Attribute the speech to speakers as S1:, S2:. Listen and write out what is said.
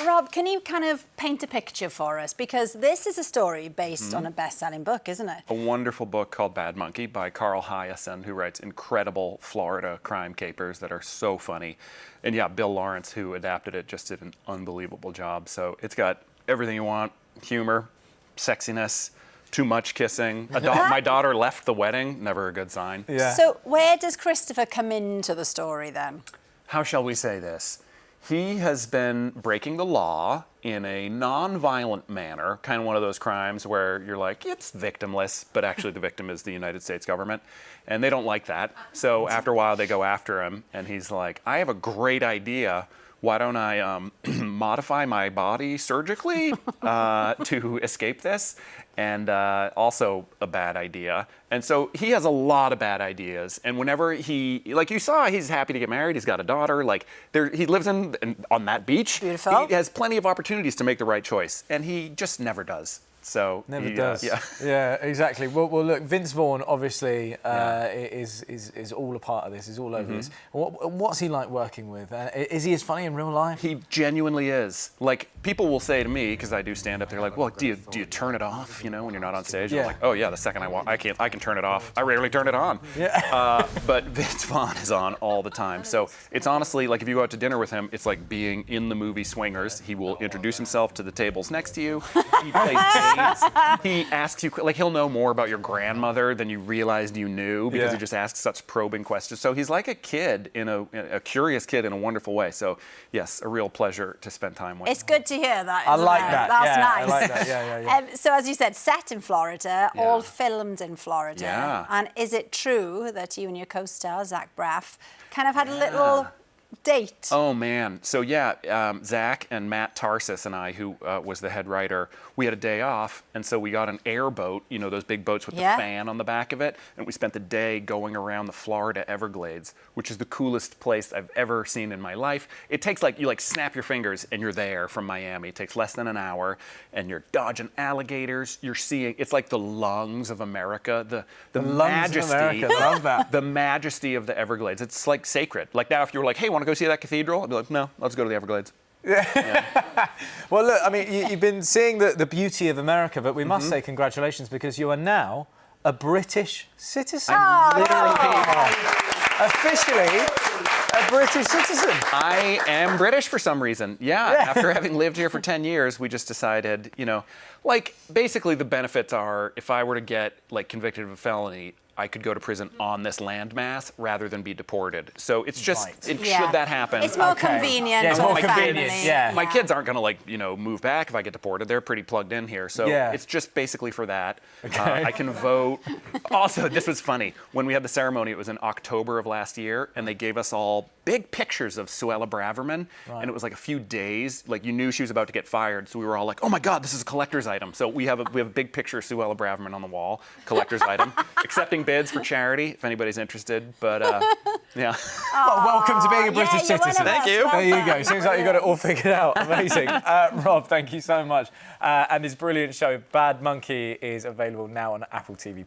S1: Rob, can you kind of paint a picture for us? Because this is a story based on a best-selling book, isn't it?
S2: A wonderful book called Bad Monkey by Carl Hiaasen, who writes incredible Florida crime capers that are so funny. And yeah, Bill Lawrence, who adapted it, just did an unbelievable job. So it's got everything you want: humor, sexiness, too much kissing. My daughter left the wedding, never a good sign.
S3: Yeah.
S1: So where does Christopher come into the story then?
S2: How shall we say this? He has been breaking the law in a non-violent manner, kind of one of those crimes where you're like, it's victimless, but actually the victim is the United States government, and they don't like that. So after a while, they go after him, and he's like, I have a great idea. Why don't I modify my body surgically to escape this? And also a bad idea. And so he has a lot of bad ideas. And whenever he, like you saw, he's happy to get married. He's got a daughter. Like he lives on that beach.
S1: Beautiful.
S2: He has plenty of opportunities to make the right choice, and he just never does. So
S3: Never does. Yeah, exactly. Well, look, Vince Vaughn obviously is all a part of this. Is all over this. What's he like working with? Is he as funny in real life?
S2: He genuinely is. Like, people will say to me, because I do stand up, they're like, well, do you turn it off, you know, when you're not on stage?
S3: Yeah.
S2: I'm like, oh yeah, the second I can turn it off. I rarely turn it on.
S3: Yeah.
S2: But Vince Vaughn is on all the time. So it's honestly, like, if you go out to dinner with him, it's like being in the movie Swingers. He will introduce himself to the tables next to you. He plays games. He asks you, like, he'll know more about your grandmother than you realized you knew, because he just asks such probing questions. So he's like a kid, a curious kid in a wonderful way. So yes, a real pleasure to spend time with.
S1: It's good to hear that.
S3: I like
S1: it?
S3: that.
S1: That's nice.
S3: I like that. Yeah.
S1: So as you said, set in Florida, all filmed in Florida.
S2: Yeah.
S1: And is it true that you and your co-star, Zach Braff, kind of had a little date?
S2: Oh, man. So, yeah, Zach and Matt Tarsis and I, who was the head writer, we had a day off, and so we got an airboat, you know, those big boats with the fan on the back of it, and we spent the day going around the Florida Everglades, which is the coolest place I've ever seen in my life. It takes, like, you, snap your fingers, and you're there from Miami. It takes less than an hour, and you're dodging alligators. You're seeing, it's like the lungs of America, the majesty.
S3: Lungs of America, love that.
S2: The majesty of the Everglades. It's, like, sacred. Like, now, if you were like, hey, want to go see that cathedral? I'd be like, no, let's go to the Everglades.
S3: Yeah. Well, look, I mean, you've been seeing the beauty of America, but we must say congratulations, because you are now a British citizen.
S2: I'm literally
S3: officially a British citizen.
S2: I am British for some reason. Yeah. After having lived here for 10 years, we just decided, you know, like, basically the benefits are, if I were to get, like, convicted of a felony, I could go to prison on this landmass rather than be deported. So it's just, should that happen.
S1: It's more convenient.
S3: Yeah, it's more
S1: for
S3: convenient.
S1: family.
S3: Yeah.
S2: My kids aren't going to, like, you know, move back if I get deported. They're pretty plugged in here. So it's just basically for that. I can vote. Also, this was funny. When we had the ceremony, it was in October of last year, and they gave us all big pictures of Suella Braverman. And it was like a few days. Like, you knew she was about to get fired. So we were all like, oh my God, this is a collector's item. So we have a big picture of Suella Braverman on the wall, collector's item, accepting bids for charity if anybody's interested. But yeah.
S3: Well, welcome to being a British citizen.
S2: Thank you.
S3: There you go. Seems like you got it all figured out. Amazing. Rob, thank you so much. And this brilliant show, Bad Monkey, is available now on Apple TV+.